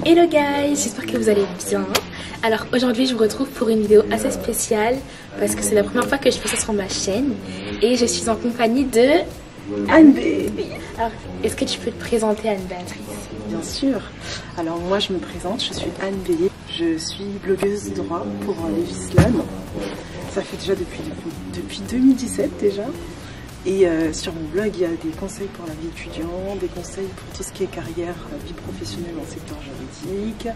Hello guys, j'espère que vous allez bien. Alors aujourd'hui je vous retrouve pour une vidéo assez spéciale parce que c'est la première fois que je fais ça sur ma chaîne et je suis en compagnie de Anne B. Alors est-ce que tu peux te présenter, Anne-Béatrice? Bien sûr. Alors moi je me présente, je suis Anne B. Je suis blogueuse droit pour Lévislam. Ça fait déjà depuis 2017 déjà. Et sur mon blog, il y a des conseils pour la vie étudiante, des conseils pour tout ce qui est carrière, vie professionnelle dans le secteur juridique.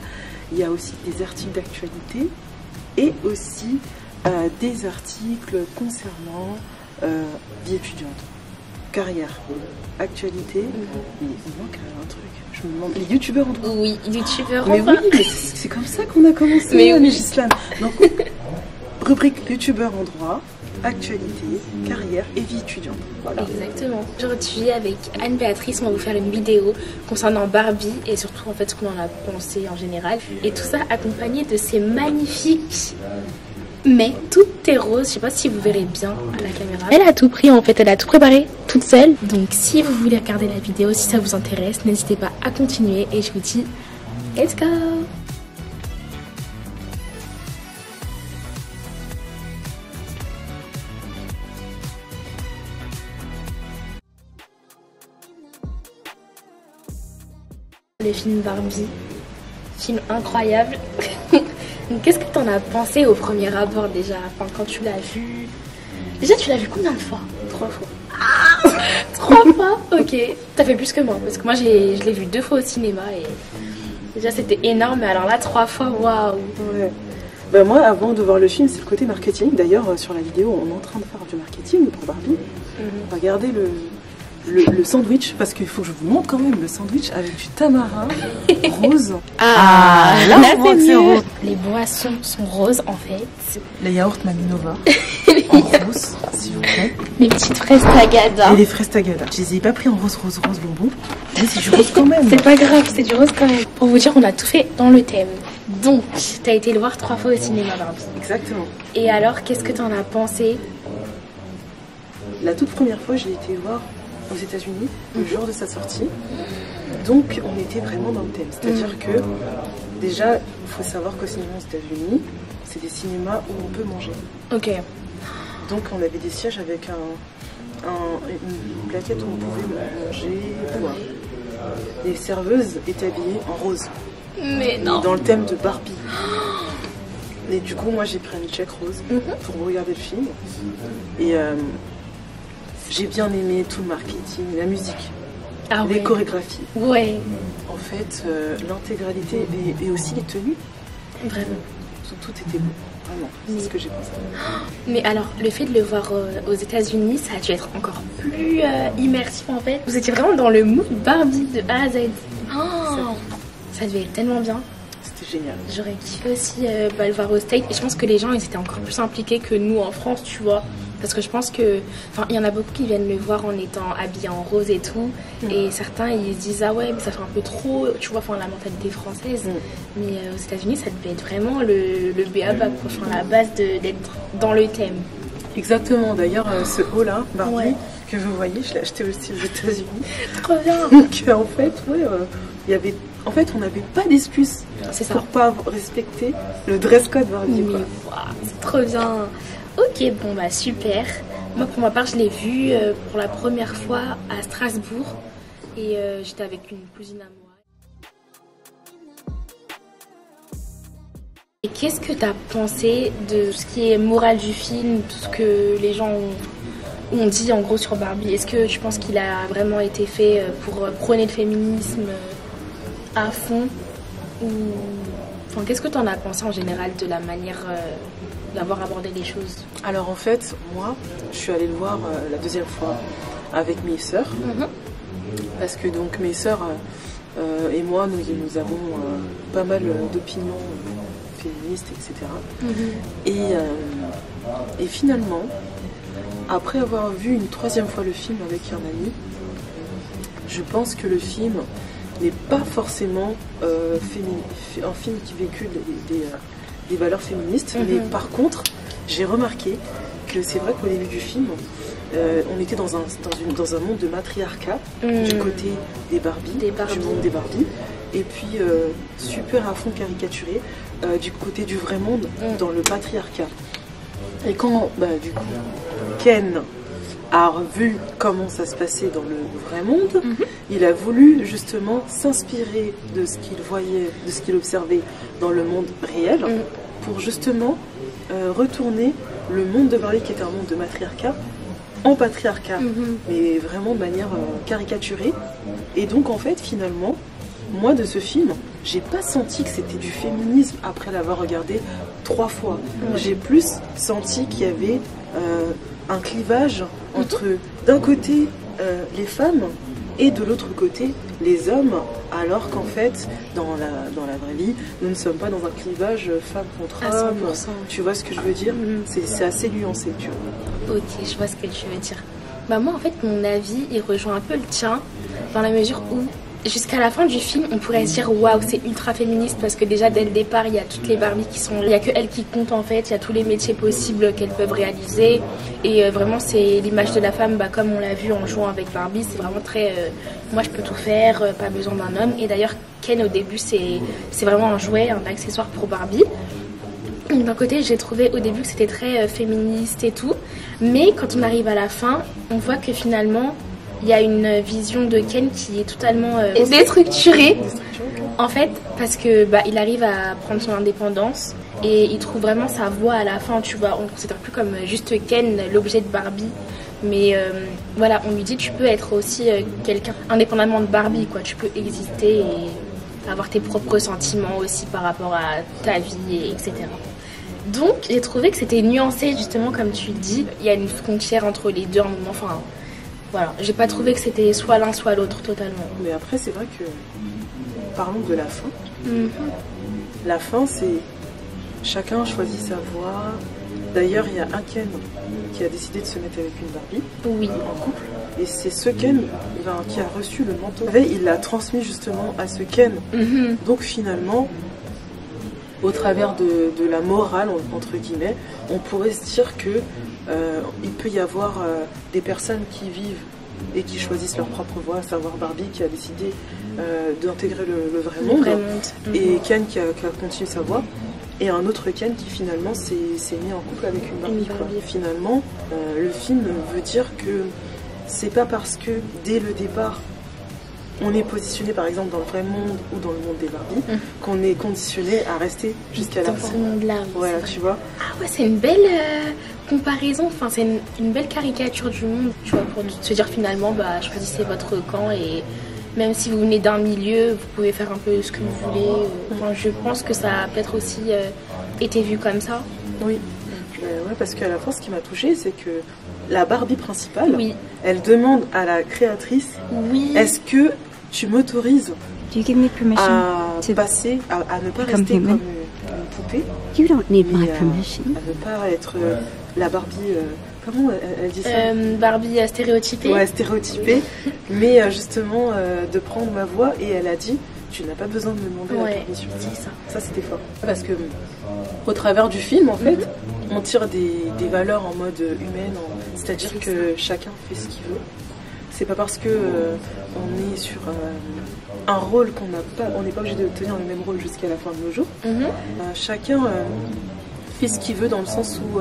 Il y a aussi des articles d'actualité et aussi des articles concernant vie étudiante, carrière, actualité. Mais il manque un truc. Je me demande, les youtubeurs en droit. Oui, youtubeurs en Mais droit. oui, mais c'est comme ça qu'on a commencé. Mais oui. Législam. Donc, rubrique youtubeurs en droit. Actualité, carrière et vie étudiante. Voilà. Exactement. Aujourd'hui avec Anne-Béatrice, on va vous faire une vidéo concernant Barbie et surtout en fait ce qu'on en a pensé en général. Et tout ça accompagné de ces magnifiques mais toutes est rose. Je sais pas si vous verrez bien à la caméra. Elle a tout pris en fait, elle a tout préparé toute seule. Donc si vous voulez regarder la vidéo, si ça vous intéresse, n'hésitez pas à continuer et je vous dis let's go. Le film Barbie, film incroyable. Qu'est-ce que t'en as pensé au premier abord déjà, enfin, quand tu l'as vu? Déjà tu l'as vu combien de fois? 3 fois. Ah 3 fois. Ok, t'as fait plus que moi parce que moi je l'ai vu 2 fois au cinéma et déjà c'était énorme, mais alors là 3 fois, waouh. Ouais. Ben moi, avant de voir le film, c'est le côté marketing. D'ailleurs, sur la vidéo, on est en train de faire du marketing pour Barbie. Regardez le sandwich, parce qu'il faut que je vous montre quand même le sandwich avec du tamarin rose. Ah, là c'est c'est mieux. rose. Les boissons sont roses en fait. Les yaourts Maminova en rose, s'il vous plaît. Les petites fraises tagada. Et les fraises tagada. Je les ai pas pris en rose bonbon, mais c'est du rose quand même. C'est pas grave, c'est du rose quand même. Pour vous dire, on a tout fait dans le thème. Donc, t'as été le voir 3 fois au cinéma, Barbie. Exactement. Et alors, qu'est-ce que t'en as pensé? La toute première fois, je l'ai été voir aux États-Unis le jour de sa sortie. Donc, on était vraiment dans le thème. C'est-à-dire que, déjà, il faut savoir qu'au cinéma aux États-Unis, c'est des cinémas où on peut manger. Ok. Donc, on avait des sièges avec une plaquette où on pouvait manger, boire. Les serveuses étaient habillées en rose. Mais non. Dans le thème de Barbie. Et du coup, moi, j'ai pris un check rose pour regarder le film. Et j'ai bien aimé tout le marketing, la musique, les chorégraphies. Ouais. En fait, l'intégralité et aussi les tenues. Vraiment. Tout était beau. Vraiment, c'est ce que j'ai pensé. Mais alors, le fait de le voir aux États-Unis, ça a dû être encore plus immersif en fait. Vous étiez vraiment dans le mood Barbie de A à Z. Oh, ça devait être tellement bien. C'était génial. J'aurais kiffé aussi le voir au States. Et je pense que les gens ils étaient encore plus impliqués que nous en France, tu vois. Parce que je pense que, enfin, il y en a beaucoup qui viennent le voir en étant habillés en rose et tout. Et certains ils se disent ah ouais mais ça fait un peu trop, tu vois, enfin la mentalité française. Mais aux États-Unis ça devait être vraiment le b.a.-ba, enfin la base d'être dans le thème. Exactement. D'ailleurs, ce haut-là, Barbie, que vous voyez, je l'ai acheté aussi aux États-Unis. Trop bien. Donc en fait, il y avait. En fait, on n'avait pas d'excuse pour pas respecter le dress code Barbie. Wow, c'est trop bien. Ok, bon bah super. Moi pour ma part je l'ai vu pour la première fois à Strasbourg et j'étais avec une cousine à moi. Et qu'est-ce que t'as pensé de ce qui est morale du film, tout ce que les gens ont dit en gros sur Barbie? Est-ce que tu penses qu'il a vraiment été fait pour prôner le féminisme à fond ou... Enfin, qu'est-ce que tu en as pensé en général de la manière d'avoir abordé les choses? Alors en fait, moi, je suis allée le voir la deuxième fois avec mes sœurs. Parce que donc mes sœurs et moi, nous avons pas mal d'opinions féministes, etc. Et finalement, après avoir vu une 3e fois le film avec un ami, je pense que le film n'est pas forcément un film qui véhicule des valeurs féministes, mais par contre, j'ai remarqué que c'est vrai qu'au début du film, on était dans un monde de matriarcat du côté des Barbies, du monde des Barbies, et puis super à fond caricaturé du côté du vrai monde, dans le patriarcat. Et quand du coup Ken a vu comment ça se passait dans le vrai monde, il a voulu justement s'inspirer de ce qu'il voyait, de ce qu'il observait dans le monde réel, pour justement retourner le monde de Barbie, qui était un monde de matriarcat, en patriarcat, mais vraiment de manière caricaturée. Et donc en fait finalement, moi de ce film, j'ai pas senti que c'était du féminisme après l'avoir regardé 3 fois. J'ai plus senti qu'il y avait un clivage entre d'un côté les femmes et de l'autre côté les hommes, alors qu'en fait dans la vraie vie nous ne sommes pas dans un clivage femme contre homme. Tu vois ce que je veux dire? C'est assez nuancé, tu vois. Ok, je vois ce que tu veux dire. Bah moi en fait mon avis il rejoint un peu le tien, dans la mesure où jusqu'à la fin du film, on pourrait se dire waouh, c'est ultra féministe parce que déjà dès le départ, il y a toutes les Barbies qui sont là. Il n'y a que elles qui comptent en fait, il y a tous les métiers possibles qu'elles peuvent réaliser. Et vraiment, c'est l'image de la femme, comme on l'a vu en jouant avec Barbie, c'est vraiment très moi je peux tout faire, pas besoin d'un homme. Et d'ailleurs, Ken au début, c'est vraiment un jouet, un accessoire pour Barbie. D'un côté, j'ai trouvé au début que c'était très féministe et tout. Mais quand on arrive à la fin, on voit que finalement, il y a une vision de Ken qui est totalement déstructurée, en fait, parce que il arrive à prendre son indépendance et il trouve vraiment sa voie à la fin, tu vois. On ne considère plus comme juste Ken, l'objet de Barbie, mais voilà, on lui dit tu peux être aussi quelqu'un indépendamment de Barbie, quoi. Tu peux exister et avoir tes propres sentiments aussi par rapport à ta vie, etc. Donc, j'ai trouvé que c'était nuancé, justement, comme tu le dis. Il y a une frontière entre les deux, enfin... Voilà, j'ai pas trouvé que c'était soit l'un soit l'autre totalement. Mais après, c'est vrai que parlons de la fin. La fin, c'est chacun choisit sa voie. D'ailleurs, il y a un Ken qui a décidé de se mettre avec une Barbie en couple. Et c'est ce Ken qui a reçu le manteau. Il l'a transmis justement à ce Ken. Donc finalement, au travers de la morale, entre guillemets, on pourrait se dire que il peut y avoir des personnes qui vivent et qui choisissent leur propre voie, à savoir Barbie qui a décidé d'intégrer le vrai monde, et Ken qui a continué sa voie, et un autre Ken qui finalement s'est mis en couple avec une Barbie. Quoi. Finalement, le film veut dire que c'est pas parce que dès le départ on est positionné par exemple dans le vrai monde ou dans le monde des Barbies qu'on est conditionné à rester jusqu'à la fin. Dans ce monde-là. Voilà, tu vois. Ah ouais, c'est une belle comparaison, enfin c'est une belle caricature du monde, tu vois, pour se dire finalement, choisissez votre camp et même si vous venez d'un milieu, vous pouvez faire un peu ce que vous voulez. Enfin, je pense que ça a peut-être aussi été vu comme ça. Oui. Ouais, parce qu'à la fin, ce qui m'a touchée, c'est que la Barbie principale, elle demande à la créatrice, est-ce que tu m'autorises à passer, à ne pas rester comme une poupée, You don't need my permission. à ne pas être la Barbie, comment elle dit ça, Barbie stéréotypée. Ouais, stéréotypée, mais justement de prendre ma voix, et elle a dit, tu n'as pas besoin de me demander la permission. C'est ça. Ça, c'était fort. Parce que au travers du film, en fait, on tire des valeurs en mode humaine, c'est-à-dire que chacun fait ce qu'il veut. C'est pas parce que on est sur un rôle qu'on n'a pas, on n'est pas obligé de tenir le même rôle jusqu'à la fin de nos jours. Chacun fait ce qu'il veut, dans le sens où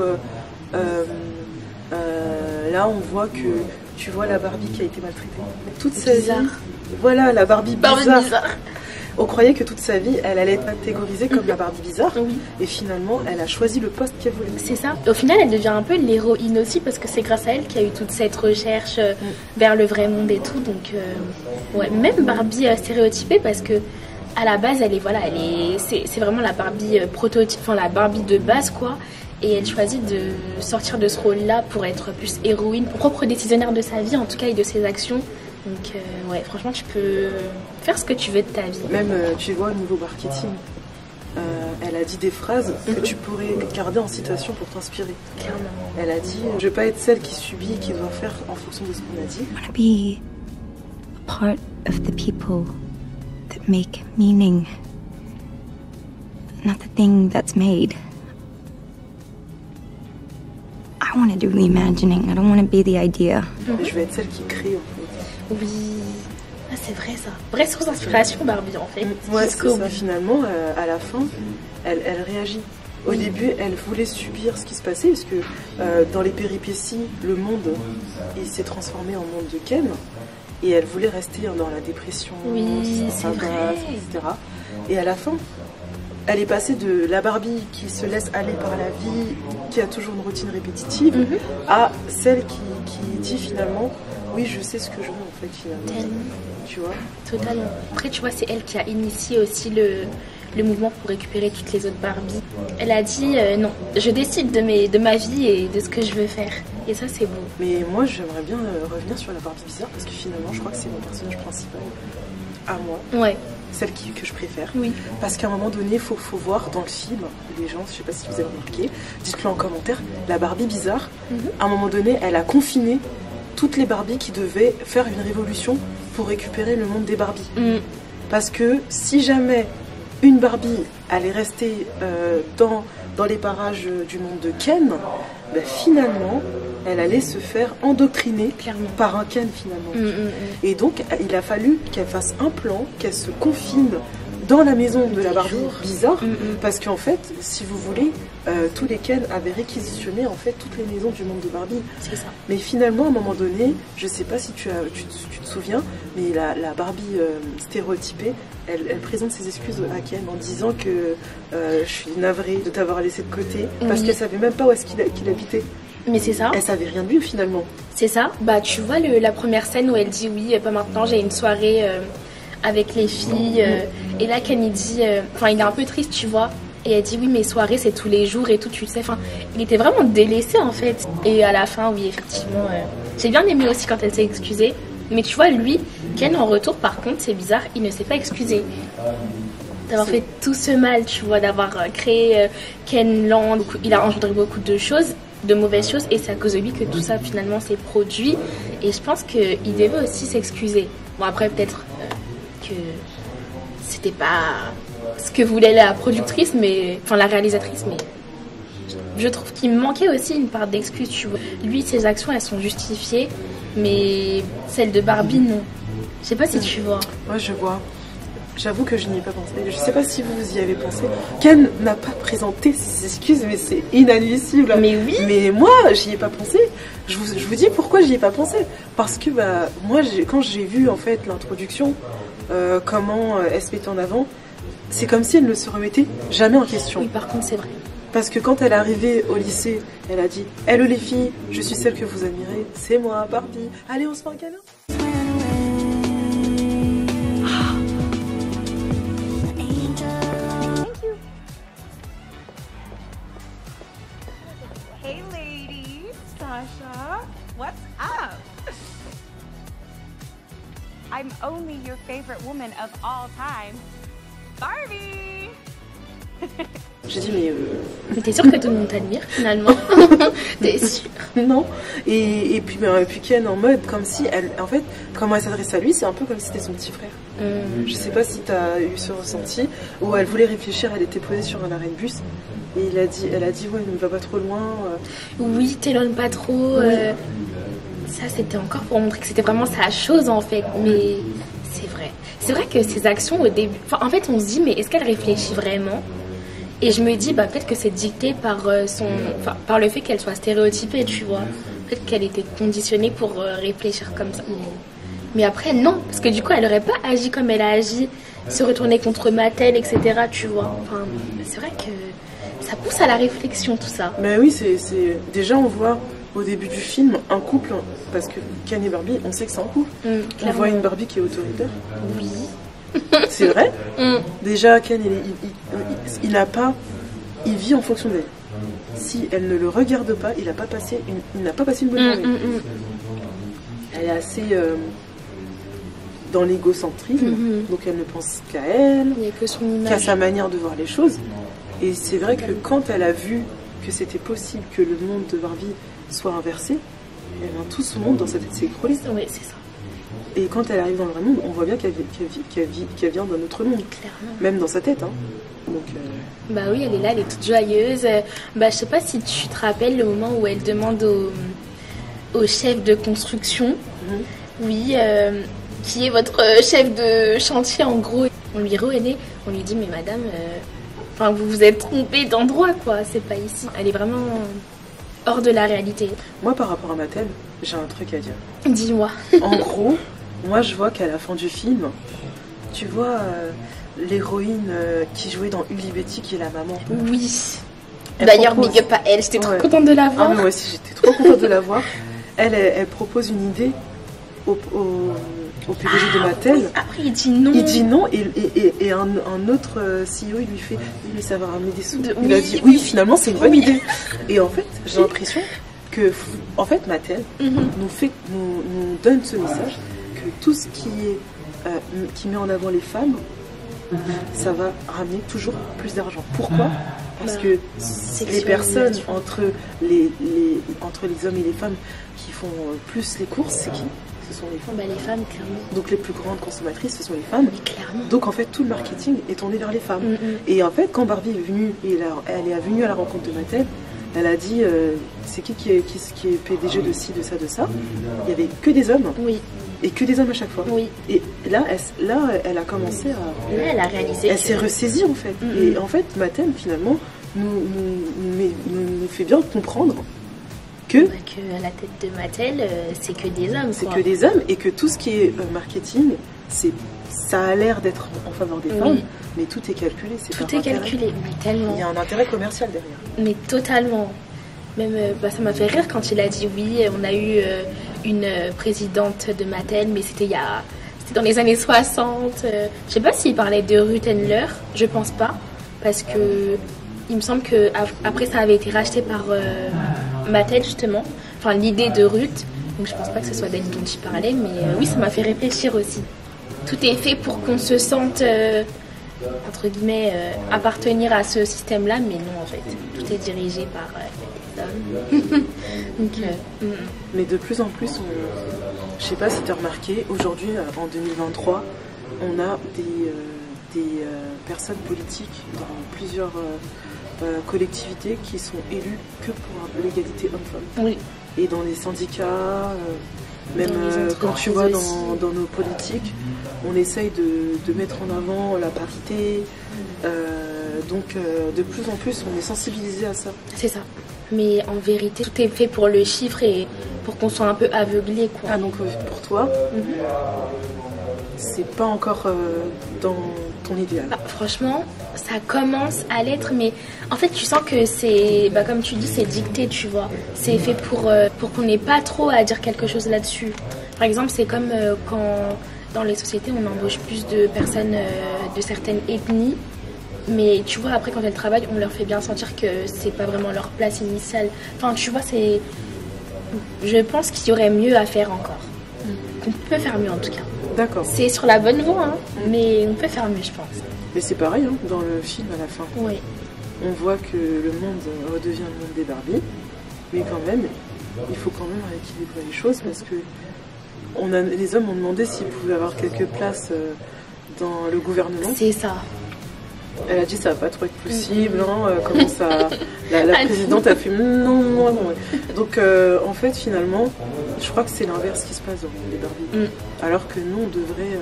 là on voit que tu vois la Barbie qui a été maltraitée toute sa vie. Voilà, la Barbie bizarre. On croyait que toute sa vie, elle allait être catégorisée comme la Barbie bizarre. Et finalement, elle a choisi le poste qu'elle voulait. C'est ça. Au final, elle devient un peu l'héroïne aussi, parce que c'est grâce à elle qu'il y a eu toute cette recherche vers le vrai monde et tout. Donc, même Barbie stéréotypée, parce que à la base, c'est vraiment la Barbie prototype, enfin la Barbie de base, quoi. Et elle choisit de sortir de ce rôle-là pour être plus héroïne, propre décisionnaire de sa vie, en tout cas, et de ses actions. Donc franchement, tu peux faire ce que tu veux de ta vie. Même, tu vois, au niveau marketing, elle a dit des phrases que tu pourrais garder en citation pour t'inspirer. Clairement. Elle a dit, je vais pas être celle qui subit, qui doit faire en fonction de ce qu'on a dit. I want to be a part of the people that make meaning, not the thing that's made. I want to do the imagining. I don't want to be the idea. Je vais être celle qui crée, en fait. Oui. Ah, c'est vrai ça. Vraie source d'inspiration Barbie en fait. Ouais, c'est ça. Finalement, à la fin, elle réagit. Au début, elle voulait subir ce qui se passait parce que dans les péripéties, le monde il s'est transformé en monde de Ken et elle voulait rester dans la dépression, c'est vrai. etc. Et à la fin, elle est passée de la Barbie qui se laisse aller par la vie, qui a toujours une routine répétitive, à celle qui dit finalement, oui, je sais ce que je veux en fait finalement. Tellement. Tu vois ? Totalement. Après, tu vois, c'est elle qui a initié aussi le mouvement pour récupérer toutes les autres Barbies. Elle a dit non, je décide de ma vie et de ce que je veux faire. Et ça, c'est beau. Mais moi, j'aimerais bien revenir sur la Barbie bizarre parce que finalement, je crois que c'est mon personnage principal à moi. Ouais. Celle que je préfère. Oui. Parce qu'à un moment donné, il faut voir dans le film, les gens, je sais pas si vous avez remarqué, dites-le en commentaire, la Barbie bizarre, à un moment donné, elle a confiné toutes les Barbies qui devaient faire une révolution pour récupérer le monde des Barbies. Parce que si jamais une Barbie allait rester dans les parages du monde de Ken, ben finalement, elle allait se faire endoctriner par un Ken finalement. Et donc, il a fallu qu'elle fasse un plan, qu'elle se confine dans la maison de la Barbie bizarre, parce qu'en fait, si vous voulez, tous les Ken avaient réquisitionné en fait toutes les maisons du monde de Barbie. C'est ça. Mais finalement, à un moment donné, je sais pas si tu te souviens, mais la Barbie stéréotypée, elle présente ses excuses à Ken en disant que je suis navrée de t'avoir laissé de côté, parce qu'elle savait même pas où est-ce qu'il habitait. Mais c'est ça. Elle savait rien de lui finalement. C'est ça. Bah tu vois la première scène où elle dit oui, pas maintenant, j'ai une soirée avec les filles. Et là Ken il dit, il est un peu triste tu vois. Et elle dit oui mes soirées c'est tous les jours et tout tu sais. Enfin il était vraiment délaissé en fait. Et à la fin oui effectivement, j'ai bien aimé aussi quand elle s'est excusée. Mais tu vois lui, Ken en retour par contre c'est bizarre, il ne s'est pas excusé. D'avoir fait tout ce mal tu vois, d'avoir créé Ken Land, il a engendré beaucoup de choses, de mauvaises choses et c'est à cause de lui que tout ça finalement s'est produit et je pense qu'il devait aussi s'excuser. Bon après peut-être que c'était pas ce que voulait la productrice, la réalisatrice, mais je trouve qu'il me manquait aussi une part d'excuse, tu vois. Lui ses actions elles sont justifiées mais celles de Barbie non. Je sais pas si tu vois. Ouais je vois. J'avoue que je n'y ai pas pensé. Je sais pas si vous y avez pensé. Ken n'a pas présenté ses excuses, mais c'est inadmissible. Mais oui. Mais moi, j'y ai pas pensé. Je vous dis pourquoi j'y ai pas pensé. Parce que moi, quand j'ai vu en fait l'introduction, comment elle se mettait en avant, c'est comme si elle ne se remettait jamais en question. Oui, par contre, c'est vrai. Parce que quand elle est arrivée au lycée, elle a dit « Hello les filles, je suis celle que vous admirez, c'est moi, Barbie. Allez, on se fait un câlin ?» Hey ladies, Sasha, what's up? I'm only your favorite woman of all time, Barbie! J'ai dit mais t'es sûre que tout le monde t'admire finalement? T'es sûre? Non. Et puis Ken en mode comme si en fait comment elle s'adresse à lui c'est un peu comme si c'était son petit frère. Je sais pas si t'as eu ce ressenti où elle voulait réfléchir, elle était posée sur un arrêt de bus et elle a dit ouais ne va pas trop loin. Oui t'éloignes pas trop. Oui. Ça c'était encore pour montrer que c'était vraiment sa chose en fait, mais c'est vrai que ses actions au début, en fait on se dit mais est-ce qu'elle réfléchit vraiment? Et je me dis, peut-être que c'est dicté par par le fait qu'elle soit stéréotypée, tu vois. Peut-être qu'elle était conditionnée pour réfléchir comme ça. Mais après, non. Parce que du coup, elle n'aurait pas agi comme elle a agi, se retourner contre Mattel, etc., tu vois. Enfin, c'est vrai que ça pousse à la réflexion, tout ça. Mais oui, déjà, on voit au début du film un couple, parce que Ken et Barbie, on sait que c'est un couple. On voit une Barbie qui est autoritaire. Oui. C'est vrai. Déjà Ken il vit en fonction d'elle. Si elle ne le regarde pas, il n'a pas passé une bonne journée. Elle est assez dans l'égocentrisme, donc elle ne pense qu'à elle, qu'à sa manière de voir les choses. Et c'est vrai que quand elle a vu que c'était possible que le monde de Barbie soit inversé, tout ce monde dans sa tête s'est écroulé. Oui, c'est ça. Et quand elle arrive dans le vrai monde, on voit bien qu'elle vient d'un autre monde. Clairement. Même dans sa tête. Hein. Donc, bah oui, elle est là, elle est toute joyeuse. Je sais pas si tu te rappelles le moment où elle demande au chef de construction. Oui, qui est votre chef de chantier en gros. On lui revenait, on lui dit mais madame, enfin vous vous êtes trompée d'endroit quoi, c'est pas ici. Elle est vraiment hors de la réalité. Moi par rapport à Mattel, j'ai un truc à dire. Dis-moi. En gros, moi je vois qu'à la fin du film, tu vois l'héroïne qui jouait dans Ugly Betty qui est la maman. Oui. Elle D'ailleurs propose- big up à elle, j'étais trop Ouais. contente de la Ah, voir. mais moi aussi j'étais trop contente de la voir. Elle propose une idée au PDG de Mattel. Oui, après il dit non. Il dit non et un autre CEO il lui fait mais ça va ramener des sous. Il Oui, a dit oui. oui finalement c'est une bonne Oui. idée. Et en fait j'ai l'impression que en fait Mattel Mhm. nous donne ce message que tout ce qui est qui met en avant les femmes ça va ramener toujours plus d'argent. Pourquoi? Parce Bah, que les sexualisation. personnes entre les hommes et les femmes qui font plus les courses, c'est qui? Ce sont les femmes. Bah les femmes clairement. Donc les plus grandes consommatrices, ce sont les femmes. Mais clairement. Donc en fait tout le marketing est tourné vers les femmes. Mhm. Et en fait quand Barbie est venue, et elle est venue à la rencontre de Mattel, elle a dit c'est qui est PDG de ci, de ça, de ça. Il n'y avait que des hommes Oui, et que des hommes à chaque fois. oui. Et là elle a commencé à... Là elle a réalisé. Elle que- s'est ressaisie en fait. Mhm. Et en fait Mattel finalement nous fait bien comprendre que Bah, que à la tête de Mattel, c'est que des hommes. c'est quoi. que des hommes et que tout ce qui est marketing, ça a l'air d'être en faveur des Oui. femmes, mais tout est calculé. C'est Tout par est intérêt. calculé, mais tellement. Il y a un intérêt commercial derrière. Mais totalement. Même, bah, ça m'a fait rire quand il a dit oui, on a eu une présidente de Mattel, mais c'était c'était dans les années 60. Je sais pas s'il parlait de Ruth Handler, je pense pas, parce que il me semble que après ça avait été racheté par Mattel justement, enfin l'idée de Ruth. Donc je pense pas que ce soit d'elle dont il parlait, mais oui, ça m'a fait réfléchir aussi. Tout est fait pour qu'on se sente entre guillemets appartenir à ce système-là, mais non en fait, tout est dirigé par les hommes. Donc, Mais de plus en plus, je sais pas si tu as remarqué, aujourd'hui, en 2023, on a des personnes politiques dans plusieurs collectivités qui sont élues que pour l'égalité homme-femme. oui, Et dans les syndicats, même Dans les quand tu entreprises vois aussi. dans nos politiques, on essaye de mettre en avant la parité. Donc de plus en plus, on est sensibilisé à ça. c'est ça. Mais en vérité, tout est fait pour le chiffre et pour qu'on soit un peu aveuglé, quoi. Ah donc pour toi, c'est pas encore dans ton idéal. Bah, franchement, ça commence à l'être, mais en fait, tu sens que c'est, bah, comme tu dis, c'est dicté, tu vois. C'est fait pour qu'on n'ait pas trop à dire quelque chose là-dessus. Par exemple, c'est comme quand dans les sociétés, on embauche plus de personnes de certaines ethnies. Mais tu vois, après, quand elles travaillent, on leur fait bien sentir que c'est pas vraiment leur place initiale. Enfin, tu vois, je pense qu'il y aurait mieux à faire encore. On peut faire mieux en tout cas. D'accord. C'est sur la bonne voie, hein, mais on peut faire mieux, je pense. Mais c'est pareil, hein, dans le film à la fin. Oui. On voit que le monde redevient le monde des Barbies. Mais quand même, il faut quand même rééquilibrer les choses parce que les hommes ont demandé s'ils pouvaient avoir quelques places dans le gouvernement. C'est ça. Elle a dit ça va pas trop être possible, hein, comment ça... La présidente a fait non. Donc en fait finalement, je crois que c'est l'inverse qui se passe dans le monde des Barbies. Alors que nous on devrait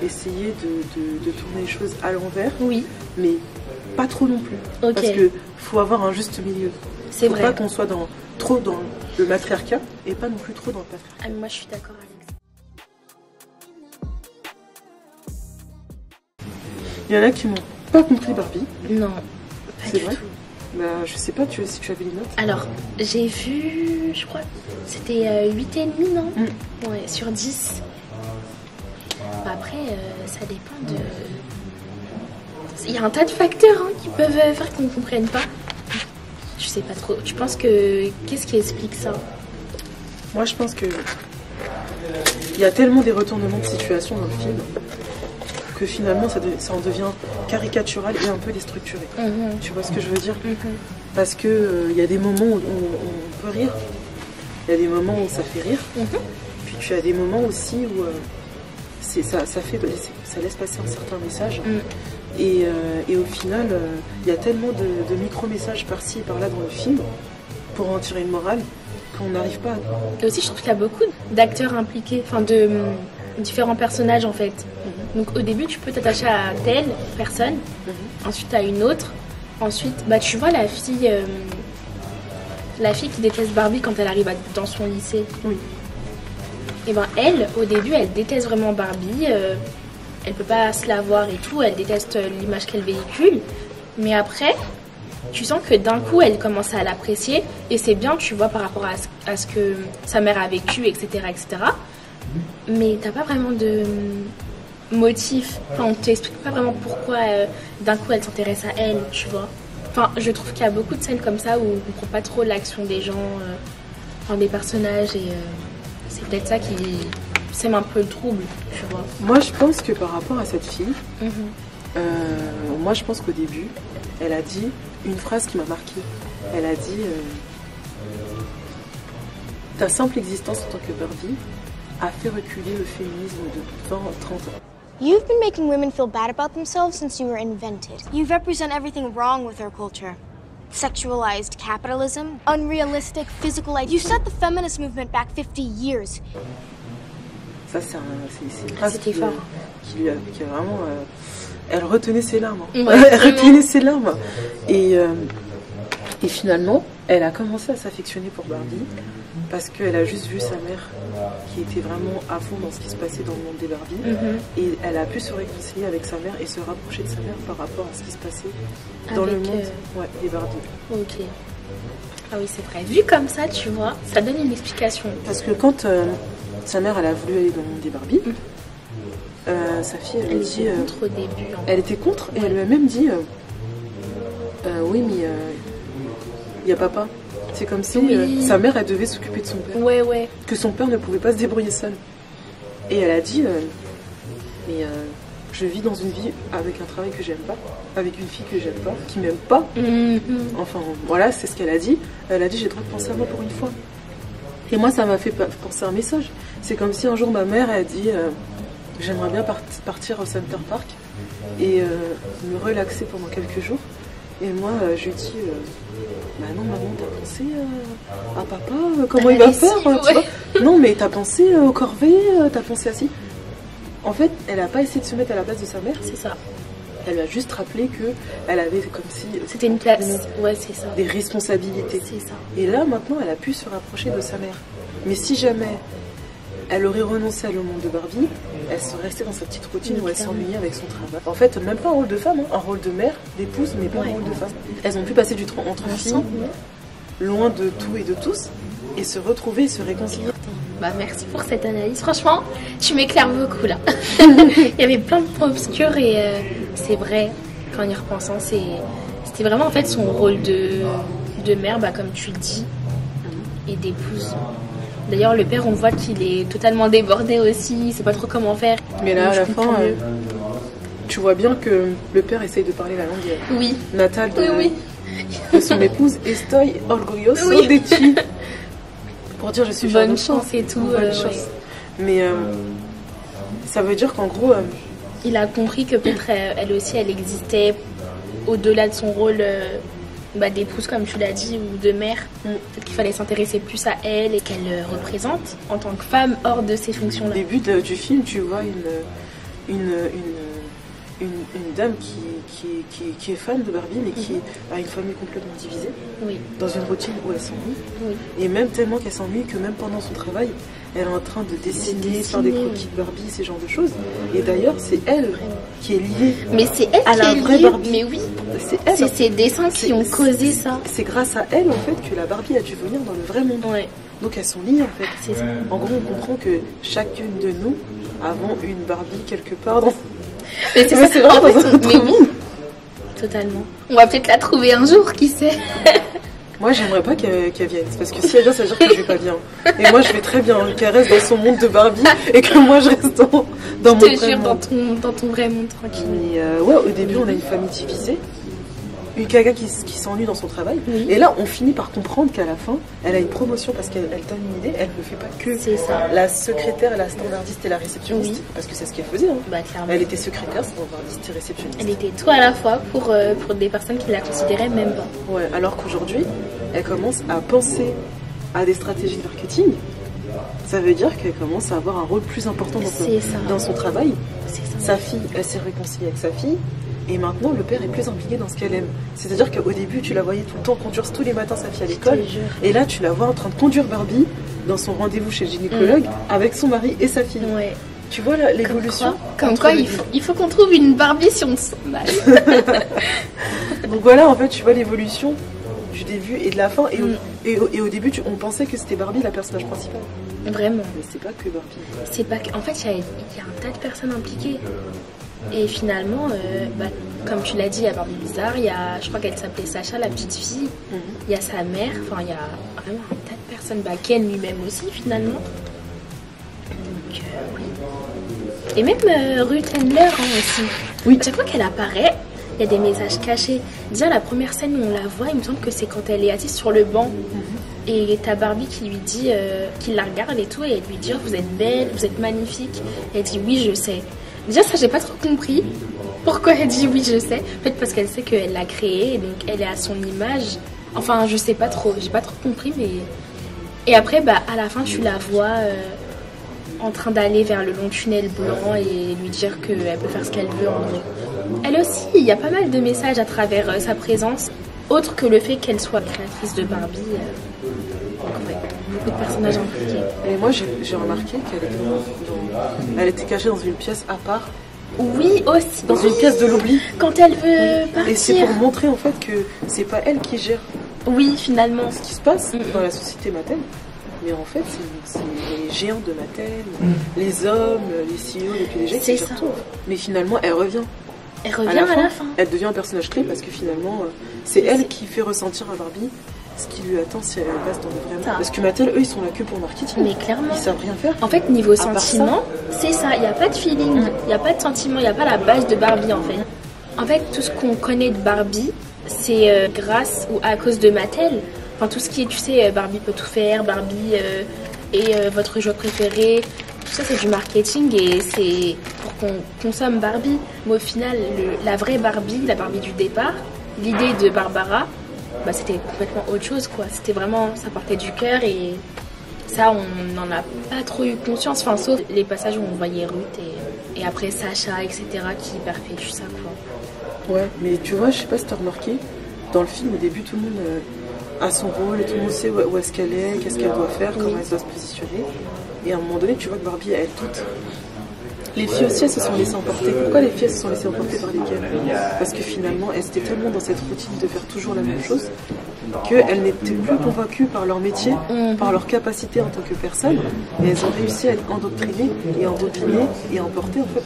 essayer de tourner les choses à l'envers, Oui, mais pas trop non plus. Ok. Parce que faut avoir un juste milieu. c'est Faut vrai. pas qu'on soit trop dans le matriarcat et pas non plus trop dans le patriarcat. Ah, mais moi, je suis d'accord avec ça. Il y en a qui n'ont pas compris Barbie. Non, pas C'est du vrai tout. Bah, je sais pas si tu avais les notes. Alors, j'ai vu, je crois, c'était 8,5, non Ouais, sur 10. Bah, après, ça dépend de... Il y a un tas de facteurs qui peuvent faire qu'on ne comprenne pas. Je sais pas trop. Tu penses que... Qu'est-ce qui explique ça? Moi je pense que il y a tellement des retournements de situation dans le film que finalement ça en devient caricatural et un peu déstructuré. Tu vois ce que je veux dire? Parce que il y a des moments où on peut rire, il y a des moments où ça fait rire, puis tu as des moments aussi où ça laisse passer un certain message. Et au final, il y a tellement de micro-messages par-ci et par-là dans le film pour en tirer une morale qu'on n'arrive pas à... Et aussi, je trouve qu'il y a beaucoup d'acteurs impliqués, enfin de différents personnages en fait. Donc au début tu peux t'attacher à telle personne, ensuite à une autre, ensuite bah tu vois la fille qui déteste Barbie quand elle arrive dans son lycée. Oui. Et ben elle au début elle déteste vraiment Barbie, elle peut pas se la voir et tout, elle déteste l'image qu'elle véhicule, mais après tu sens que d'un coup elle commence à l'apprécier et c'est bien, tu vois, par rapport à ce que sa mère a vécu, etc. Mais t'as pas vraiment de motif, enfin, on t'explique pas vraiment pourquoi d'un coup elle s'intéresse à elle, tu vois. Enfin, je trouve qu'il y a beaucoup de scènes comme ça où on comprend pas trop l'action des gens, enfin, des personnages, et c'est peut-être ça qui sème un peu le trouble, tu vois. Moi je pense que par rapport à cette fille, moi je pense qu'au début, elle a dit une phrase qui m'a marquée. Elle a dit ta simple existence en tant que Barbie a fait reculer le féminisme de 20-30 ans. You've been making women feel bad about themselves since you were invented. You represent everything wrong with our culture. Sexualized capitalism, unrealistic physical life. You set the feminist movement back 50 years. Ça, c'est une phrase C'était fort. qui a vraiment... elle retenait ses larmes. Ouais, elle retenait ses larmes. Et finalement, elle a commencé à s'affectionner pour Barbie parce qu'elle a juste vu sa mère qui était vraiment à fond dans ce qui se passait dans le monde des Barbie. Et elle a pu se réconcilier avec sa mère et se rapprocher de sa mère par rapport à ce qui se passait dans le monde des Barbie. Ok. Ah oui, c'est vrai. Vu comme ça, tu vois, ça donne une explication. Parce que quand sa mère elle a voulu aller dans le monde des Barbie, sa fille elle lui dit... était contre au début. Elle était contre et elle lui a même dit oui mais il y a papa. C'est comme si sa mère elle devait s'occuper de son père. Ouais. Que son père ne pouvait pas se débrouiller seul. Et elle a dit mais je vis dans une vie avec un travail que j'aime pas, avec une fille que j'aime pas, qui m'aime pas. Enfin voilà, c'est ce qu'elle a dit. Elle a dit j'ai le droit de penser à moi pour une fois. Et moi ça m'a fait penser à un message. C'est comme si un jour ma mère a dit j'aimerais bien partir au Center Park et me relaxer pendant quelques jours. Et moi je lui dis bah non maman, t'as pensé à papa, comment il va faire, tu vois. Non mais t'as pensé aux corvées, t'as pensé à ci. En fait elle a pas essayé de se mettre à la place de sa mère. C'est ça. Elle lui a juste rappelé que elle avait comme si c'était une place. Ouais, c'est ça. Des responsabilités. C'est ça. Et là maintenant elle a pu se rapprocher de sa mère. Mais si jamais elle aurait renoncé à le monde de Barbie, elle serait restée dans sa petite routine où elle s'ennuyait avec son travail. En fait, même pas un rôle de femme, un rôle de mère, d'épouse, mais pas un rôle de femme. Elles ont pu passer du temps entre filles, loin de tout et de tous, et se retrouver et se réconcilier. Bah merci pour cette analyse. Franchement, tu m'éclaires beaucoup là. Il y avait plein de points obscurs et c'est vrai, qu'en y repensant, c'était vraiment en fait son rôle de mère, bah, comme tu le dis, et d'épouse. D'ailleurs, le père, on voit qu'il est totalement débordé aussi, il sait pas trop comment faire. Mais là, à la fin, tu vois bien que le père essaye de parler la langue natale de son épouse. Estoy orgulloso de ti. Pour dire je suis fière bonne de toi. chance et tout. Bonne chance. Mais ça veut dire qu'en gros... il a compris que peut-être elle aussi, elle existait au-delà de son rôle... d'épouse comme tu l'as dit ou de mère. Peut-être qu'il fallait s'intéresser plus à elle et qu'elle représente en tant que femme hors de ces fonctions-là. Au début du film, tu vois une dame qui est fan de Barbie mais qui a une famille complètement divisée, dans une routine où elle s'ennuie, et même tellement qu'elle s'ennuie que même pendant son travail elle est en train de dessiner, faire des croquis de Barbie, ces genres de choses. Et d'ailleurs c'est elle qui est liée à la vraie Barbie. Mais oui, c'est ses dessins qui ont causé ça. C'est grâce à elle en fait que la Barbie a dû venir dans le vrai monde. Donc elles sont liées en fait. C'est ça. En gros on comprend que chacune de nous avons une Barbie quelque part dans... Mais c'est ça, c'est vraiment dans un autre monde. Totalement. On va peut-être la trouver un jour, qui sait. Moi j'aimerais pas qu'elle vienne, parce que si elle vient ça veut dire que je vais pas bien. Et moi je vais très bien, qu'elle reste dans son monde de Barbie et que moi je reste dans mon vrai monde. Dans ton vrai monde tranquille. Mais au début on a une famille divisée. Une caga qui s'ennuie dans son travail. Et là, on finit par comprendre qu'à la fin, elle a une promotion parce qu'elle donne une idée. Elle ne fait pas que la secrétaire, la standardiste et la réceptionniste. Parce que c'est ce qu'elle faisait. Elle était secrétaire, standardiste et réceptionniste. Elle était tout à la fois pour des personnes qui la considéraient même pas. Ouais, alors qu'aujourd'hui, elle commence à penser à des stratégies de marketing. Ça veut dire qu'elle commence à avoir un rôle plus important dans son travail. Sa fille, elle s'est réconciliée avec sa fille. Et maintenant, le père est plus impliqué dans ce qu'elle aime. C'est-à-dire qu'au début, tu la voyais tout le temps conduire tous les matins sa fille à l'école. Et là, tu la vois en train de conduire Barbie dans son rendez-vous chez le gynécologue avec son mari et sa fille. Ouais. Tu vois l'évolution. Comme quoi il faut qu'on trouve une Barbie si on se sent mal. Donc voilà, en fait, tu vois l'évolution du début et de la fin. Et au début, on pensait que c'était Barbie la personnage principale. Vraiment. Mais c'est pas que Barbie. C'est pas que... En fait, il y a un tas de personnes impliquées. Et finalement, comme tu l'as dit, il y a Barbie Bizarre, il y a, je crois qu'elle s'appelait Sacha, la petite fille, il y a sa mère, enfin il y a vraiment un tas de personnes, Ken lui-même aussi finalement. Donc oui. Et même Ruth Handler aussi. Oui. À chaque fois qu'elle apparaît, il y a des messages cachés. Déjà la première scène où on la voit, il me semble que c'est quand elle est assise sur le banc. Et t'as Barbie qui lui dit, qu'il la regarde et tout, et elle lui dit oh, vous êtes belle, vous êtes magnifique. Et elle dit oui je sais. Déjà ça j'ai pas trop compris pourquoi elle dit oui je sais. Peut-être parce qu'elle sait qu'elle l'a créée et donc elle est à son image. Enfin je sais pas trop, j'ai pas trop compris mais... Et après à la fin tu la vois en train d'aller vers le long tunnel blanc et lui dire qu'elle peut faire ce qu'elle veut en vrai. Elle aussi, il y a pas mal de messages à travers sa présence, autre que le fait qu'elle soit créatrice de Barbie. Ouais, beaucoup de personnages impliqués. Et moi j'ai remarqué qu'elle était cachée dans une pièce à part. Oui, aussi. Dans une pièce de l'oubli. Quand elle veut partir. Et c'est pour montrer en fait que c'est pas elle qui gère. Oui, finalement. Ce qui se passe dans la société Mattel. Mais en fait, c'est les géants de Mattel, les hommes, les CEO, les PDG qui gèrent tout. Mais finalement, elle revient. Elle revient à la fin. Elle devient un personnage clé parce que finalement, c'est elle qui fait ressentir à Barbie ce qui lui attend si elle passe dans le vrai monde. Parce que Mattel, eux, ils sont là que pour marketing. Mais clairement. Ils savent rien faire. En fait, niveau sentiment, c'est ça. Il n'y a pas de feeling, il n'y a pas de sentiment, il n'y a pas la base de Barbie en fait. En fait, tout ce qu'on connaît de Barbie, c'est grâce ou à cause de Mattel. Enfin, tout ce qui est, tu sais, Barbie peut tout faire, Barbie est votre jouet préféré. Tout ça, c'est du marketing et c'est pour qu'on consomme Barbie. Mais au final, la vraie Barbie, la Barbie du départ, l'idée de Barbara, c'était complètement autre chose, quoi. C'était vraiment, ça partait du cœur et ça, on n'en a pas trop eu conscience. Enfin, sauf les passages où on voyait Ruth et après Sacha, etc., qui perpétuent ça, quoi. Ouais, mais tu vois, je sais pas si t'as remarqué, dans le film, au début, tout le monde a son rôle et tout le monde sait où est-ce qu'elle est, qu'est-ce qu'elle doit faire, comment elle doit se positionner. Et à un moment donné, tu vois que Barbie, elle doute. Les filles aussi, elles se sont laissées emporter. Pourquoi les filles, elles se sont laissées emporter par les Ken? Parce que finalement, elles étaient tellement dans cette routine de faire toujours la même chose qu'elles n'étaient plus convaincues par leur métier, par leur capacité en tant que personne. Et elles ont réussi à être endoctrinées et embobinées et emportées en fait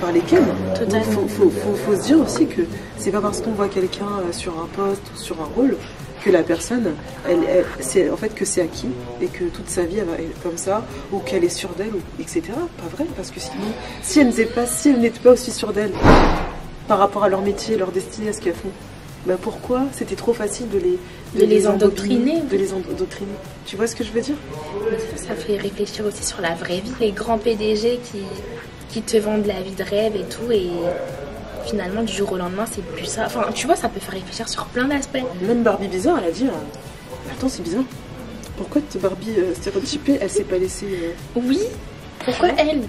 par les Ken. Donc faut se dire aussi que c'est pas parce qu'on voit quelqu'un sur un poste ou sur un rôle que la personne, c'est en fait que c'est acquis et que toute sa vie elle va être comme ça ou qu'elle est sûre d'elle, etc. Pas vrai, parce que sinon, si elles n'étaient pas aussi sûres d'elles par rapport à leur métier, leur destinée, à ce qu'elles font, pourquoi c'était trop facile de les endoctriner, Tu vois ce que je veux dire? Ça fait réfléchir aussi sur la vraie vie. Les grands PDG qui te vendent la vie de rêve et tout et finalement du jour au lendemain c'est plus ça. Enfin tu vois, ça peut faire réfléchir sur plein d'aspects. Même Barbie Bizarre, elle a dit attends, c'est bizarre, pourquoi Barbie stéréotypée, elle s'est pas laissée Oui, pourquoi elle?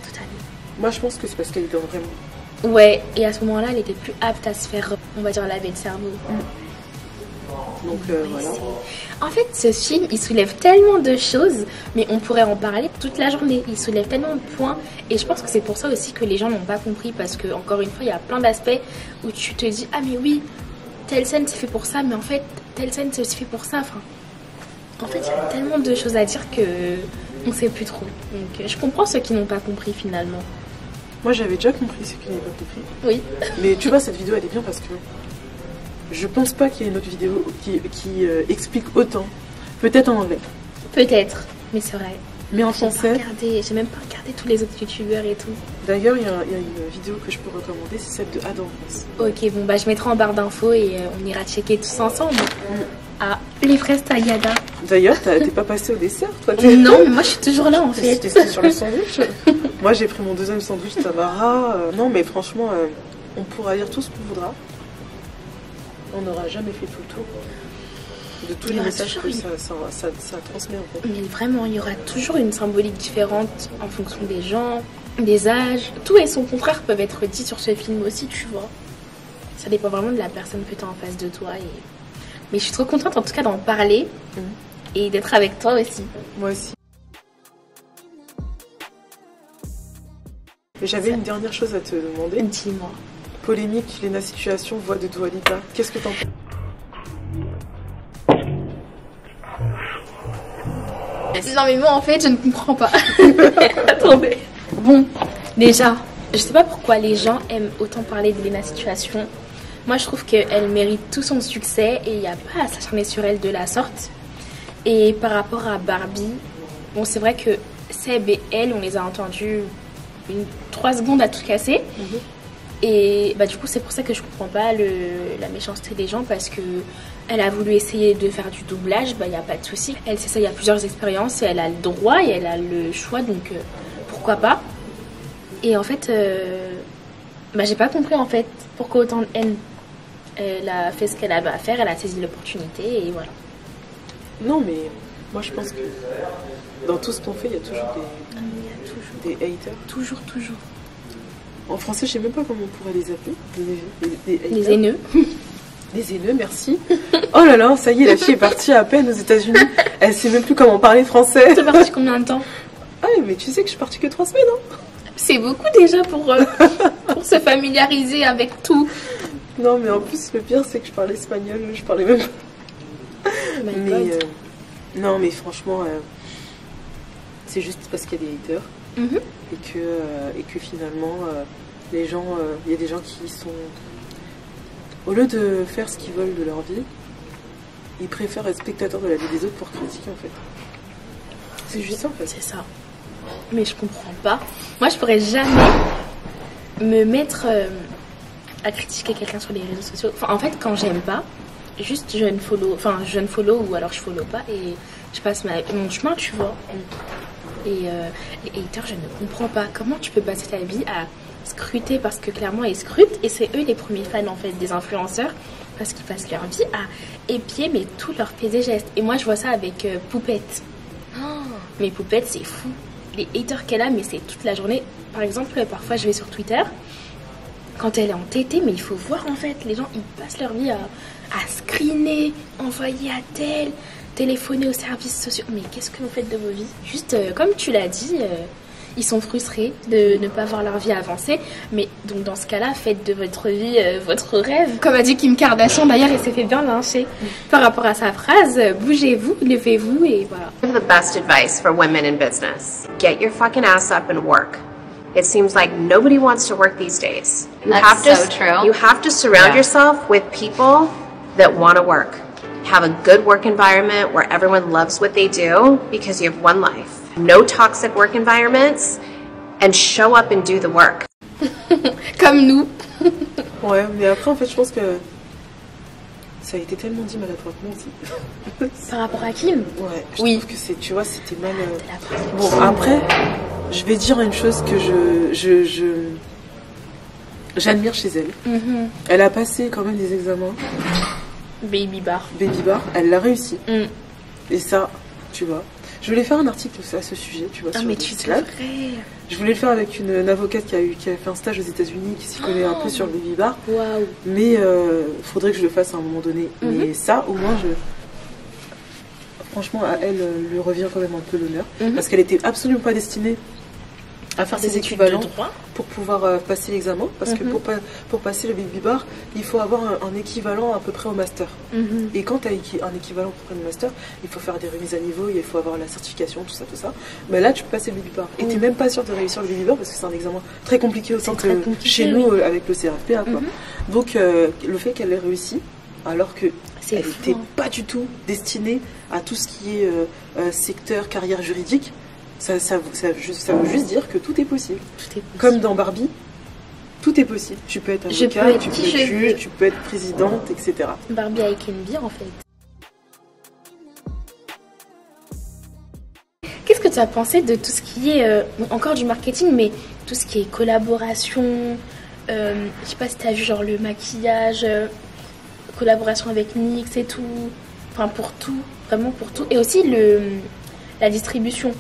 Totalement. Moi je pense que c'est parce qu'elle est dans vraiment. Ouais, et à ce moment là elle était plus apte à se faire, on va dire, laver le cerveau. Donc voilà. En fait, ce film, il soulève tellement de choses, mais on pourrait en parler toute la journée. Il soulève tellement de points, et je pense que c'est pour ça aussi que les gens n'ont pas compris, parce que encore une fois, il y a plein d'aspects où tu te dis ah mais oui, telle scène c'est fait pour ça, mais en fait telle scène c'est aussi fait pour ça. Enfin, en fait, il y a tellement de choses à dire que on sait plus trop. Donc, je comprends ceux qui n'ont pas compris finalement. Moi, j'avais déjà compris ceux qui n'avaient pas compris. Oui. Mais tu vois, cette vidéo, elle est bien parce que je pense pas qu'il y ait une autre vidéo qui explique autant. Peut-être en anglais. Peut-être, mais c'est vrai. Mais en français. J'ai même pas regardé tous les autres youtubeurs et tout. D'ailleurs, il y a une vidéo que je peux recommander, c'est celle de Adam. Ok, bon, je mettrai en barre d'infos et on ira checker tous ensemble. Ah, les fraises Tagada. D'ailleurs, t'es pas passé au dessert, toi? Non, mais moi je suis toujours là en fait. T'es sur le sandwich. Moi j'ai pris mon deuxième sandwich Tabara. Non, mais franchement, on pourra dire tout ce qu'on voudra. On n'aura jamais fait tout le tour. de tous les messages que ça transmet en fait. Mais vraiment, il y aura toujours une symbolique différente en fonction des gens, des âges. Tout et son contraire peuvent être dits sur ce film aussi, tu vois. Ça dépend vraiment de la personne que tu as en face de toi. Mais je suis trop contente en tout cas d'en parler et d'être avec toi aussi. Moi aussi. J'avais une dernière chose à te demander. Dis-moi. Polémique, Léna Situation, voix de Dua Lipa. Qu'est-ce que t'en penses? Non mais moi en fait je ne comprends pas. Attendez. Bon, déjà, je sais pas pourquoi les gens aiment autant parler de Léna Situation. Moi je trouve qu'elle mérite tout son succès et il n'y a pas à s'acharner sur elle de la sorte. Et par rapport à Barbie, bon c'est vrai que Seb et elle, on les a entendus 3 secondes à tout casser. Et bah du coup c'est pour ça que je comprends pas la méchanceté des gens, parce que elle a voulu essayer de faire du doublage, bah y a pas de souci. Elle sait ça, il y a plusieurs expériences et elle a le droit et elle a le choix, donc pourquoi pas. Et en fait, bah j'ai pas compris en fait pourquoi autant de haine. Elle a fait ce qu'elle avait à faire, elle a saisi l'opportunité et voilà. Non mais moi je pense que dans tout ce qu'on fait il y a toujours des haters. Toujours. En français, je sais même pas comment on pourrait les appeler. Les haineux. Les haineux, merci. Oh là là, ça y est, la fille est partie à peine aux États-Unis. Elle sait même plus comment parler français. T'es partie combien de temps? Ah, mais tu sais que je suis partie que 3 semaines, hein. C'est beaucoup déjà pour se familiariser avec tout. Non, mais en plus, le pire, c'est que je parle espagnol. Je parlais même pas. Mais non, mais franchement, c'est juste parce qu'il y a des haters. Et que finalement les gens, il y a des gens qui sont, au lieu de faire ce qu'ils veulent de leur vie, ils préfèrent être spectateurs de la vie des autres pour critiquer en fait. C'est juste ça en fait. C'est ça. Mais je comprends pas. Moi je pourrais jamais me mettre à critiquer quelqu'un sur les réseaux sociaux. Enfin en fait quand j'aime pas, juste je unfollow ou alors je follow pas et je passe mon chemin, tu vois. Et les haters, je ne comprends pas. Comment tu peux passer ta vie à scruter, parce que clairement ils scrutent et c'est eux les premiers fans en fait des influenceurs, parce qu'ils passent leur vie à épier mais tous leurs faits et gestes. Et moi je vois ça avec Poupette. Mais Poupette c'est fou. Les haters qu'elle a, mais c'est toute la journée. Par exemple, parfois je vais sur Twitter, quand elle est entêtée, mais il faut voir en fait, les gens ils passent leur vie à screener, envoyer à tel, téléphoner aux services sociaux. Mais qu'est-ce que vous faites de vos vies? Juste, comme tu l'as dit, ils sont frustrés de ne pas voir leur vie avancer. Mais donc dans ce cas-là, faites de votre vie votre rêve. Comme a dit Kim Kardashian d'ailleurs, et s'est fait bien lyncher par rapport à sa phrase, bougez-vous, levez-vous et voilà. The best advice for women in business. Get your fucking ass up and work. It seems like nobody wants to work these days. That's so true. You have to surround yourself with people that want to work. Have a good work environment where everyone loves what they do, because you have one life. No toxic work environments, and show up and do the work. Comme nous. Ouais, mais après en fait je pense que ça a été tellement dit maladroitement aussi. Par rapport à Kim? Ouais, je oui. trouve que c'est, tu vois, c'était mal. Bon, après, je vais dire une chose que j'admire chez elle. Elle a passé quand même des examens. Baby Bar, elle l'a réussi. Et ça, tu vois. Je voulais faire un article à ce sujet, tu vois. Ah, sur mais tu devrais. Je voulais le faire avec une avocate qui a fait un stage aux États-Unis, qui s'y connaît un peu sur le baby bar. Waouh. Mais faudrait que je le fasse à un moment donné. Mais ça, au moins, franchement, à elle lui revient quand même un peu l'honneur. Parce qu'elle était absolument pas destinée à faire ses équivalents pour pouvoir passer l'examen, parce que pour passer le baby bar, il faut avoir un équivalent à peu près au master. Et quand tu as un équivalent pour le master, il faut faire des remises à niveau, il faut avoir la certification, tout ça. Mais là, tu peux passer le baby bar. Et tu n'es même pas sûr de réussir le baby bar, parce que c'est un examen très compliqué au centre chez nous avec le CRFPA. Quoi. Donc, le fait qu'elle ait réussi, alors que elle n'était pas du tout destinée à tout ce qui est secteur, carrière juridique, ça veut juste dire que tout est possible. Comme dans Barbie, tout est possible. Tu peux être avocat, tu peux être juge, tu peux être présidente, etc. Barbie avec une bière en fait. Qu'est-ce que tu as pensé de tout ce qui est, encore du marketing, mais tout ce qui est collaboration, je sais pas si tu as vu genre le maquillage, collaboration avec NYX et tout. Enfin, pour tout, vraiment pour tout. Et aussi la distribution.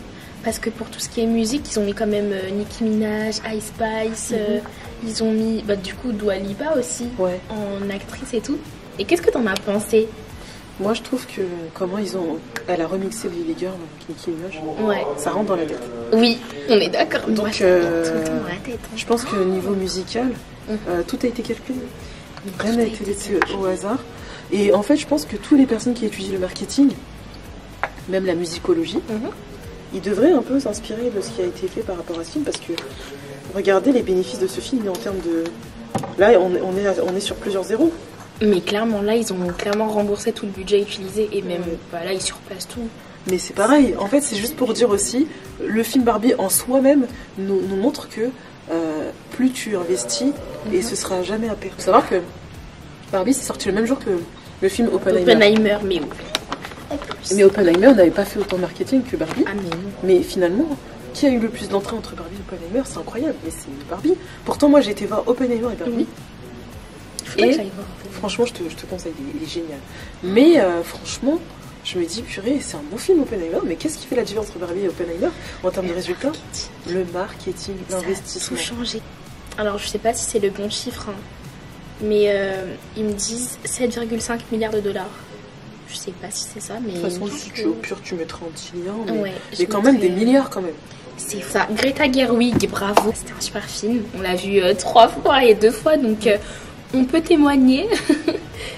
Parce que pour tout ce qui est musique, ils ont mis quand même Nicki Minaj, Ice Spice, ils ont mis du coup Dua Lipa aussi en actrice et tout. Et qu'est-ce que t'en as pensé? Moi je trouve que comment elle a remixé Baby Girl avec Nicki Minaj, ça rentre dans la tête. Oui, on est d'accord. Donc tout le temps dans la tête. Je pense que niveau musical, tout a été calculé. Rien n'a été laissé au hasard. Et en fait je pense que toutes les personnes qui étudient le marketing, même la musicologie, ils devraient un peu s'inspirer de ce qui a été fait par rapport à ce film, parce que regardez les bénéfices de ce film en termes de... Là, on est sur plusieurs zéros. Mais clairement, là, ils ont clairement remboursé tout le budget utilisé et même là, ils surpassent tout. Mais c'est pareil, en fait, c'est juste pour dire aussi, le film Barbie en soi-même nous montre que plus tu investis, et ce sera jamais à perdre. Il faut savoir que Barbie, c'est sorti le même jour que le film Oppenheimer. Mais oui. Mais Oppenheimer n'avait pas fait autant de marketing que Barbie. Ah mais non. Mais finalement, qui a eu le plus d'entrées entre Barbie et Oppenheimer? C'est incroyable, mais c'est Barbie. Pourtant, moi j'ai été voir Oppenheimer et Barbie. Et franchement, je te conseille, il est génial. Mais franchement, je me dis, purée, c'est un bon film Oppenheimer, mais qu'est-ce qui fait la différence entre Barbie et Oppenheimer en termes de résultats? Le marketing, l'investissement. Ça a tout changé. Alors, je sais pas si c'est le bon chiffre, mais ils me disent 7,5 milliards de dollars. Je sais pas si c'est ça, mais... De toute façon, si tu es au pur, tu mettras en trillions, mais mais quand même des milliards quand même. C'est ça. Greta Gerwig, bravo. C'était un super film. On l'a vu 3 fois et 2 fois, donc on peut témoigner.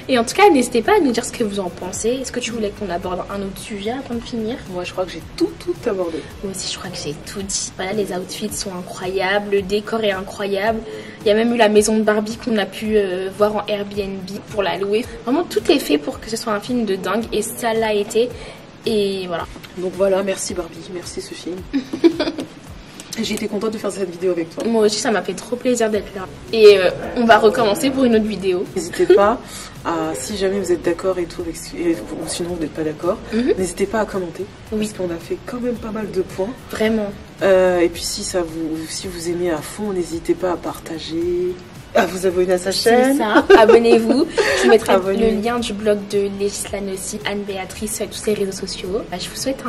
Et en tout cas, n'hésitez pas à nous dire ce que vous en pensez. Est-ce que tu voulais qu'on aborde un autre sujet avant de finir? Moi, je crois que j'ai tout abordé. Moi aussi, je crois que j'ai tout dit. Voilà, les outfits sont incroyables, le décor est incroyable. Il y a même eu la maison de Barbie qu'on a pu voir en Airbnb pour la louer. Vraiment, tout est fait pour que ce soit un film de dingue et ça l'a été. Et voilà. Donc voilà, merci Barbie, merci ce film. J'ai été contente de faire cette vidéo avec toi. Moi aussi, ça m'a fait trop plaisir d'être là. Et on va recommencer pour une autre vidéo. N'hésitez pas à, si jamais vous êtes d'accord et tout, ou sinon vous n'êtes pas d'accord, n'hésitez pas à commenter. Parce qu'on a fait quand même pas mal de points. Vraiment. Et puis si vous aimez à fond, n'hésitez pas à partager, à vous abonner à sa chaîne. C'est ça, abonnez-vous. Je mettrai le lien du blog de Législane aussi, Anne-Béatrice, sur tous ses réseaux sociaux. Je vous souhaite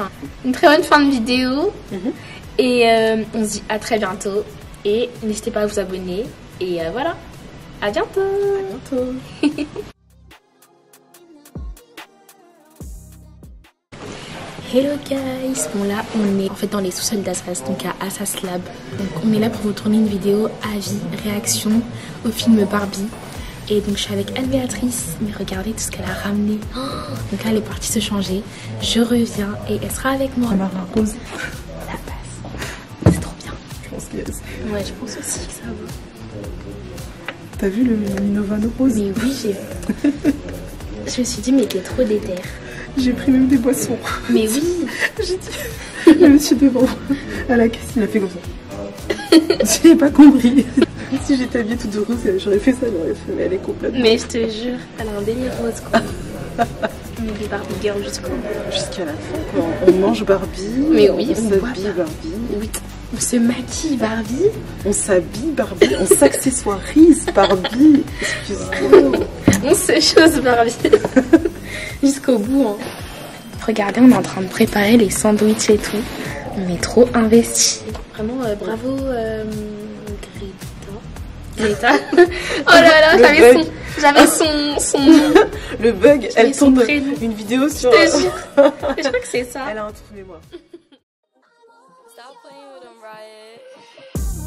une très bonne fin de vidéo. Et on se dit à très bientôt. Et n'hésitez pas à vous abonner. Et voilà, à bientôt. À bientôt. Hello guys, bon là on est en fait dans les sous-sols d'Assas, donc à Assas Lab. Donc on est là pour vous tourner une vidéo avis, réaction au film Barbie. Et donc je suis avec Anne-Béatrice, mais regardez tout ce qu'elle a ramené. Donc là elle est partie se changer, je reviens et elle sera avec moi. On a rose. La base, c'est trop bien. Je pense qu'il y a ça. Ouais, je pense aussi que ça va. T'as vu le Minovano rose? Mais oui, j'ai vu. Je me suis dit mais t'es trop déter. J'ai pris même des boissons. Mais oui. J'ai dit, le monsieur devant à la caisse, il a fait comme ça. J'ai pas compris. Si j'étais habillée toute rose, j'aurais fait ça, mais elle est complètement... Mais je te jure, elle a un délire rose quoi. On est des Barbie girls jusqu'à la fin quoi. On mange Barbie, mais oui, on s'habille Barbie. Oui. On se maquille Barbie. On s'habille Barbie, on s'accessoirise Barbie. Excuse-moi. On se chose Barbie. Jusqu'au bout. Regardez, on est en train de préparer les sandwichs et tout. On est trop investis. Vraiment, bravo Greta. Oh là là, j'avais son le bug, elle tourne une vidéo sur... Je te jure. Je crois que c'est ça. Elle a un trou de mémoire. Stop playing with them, Riot.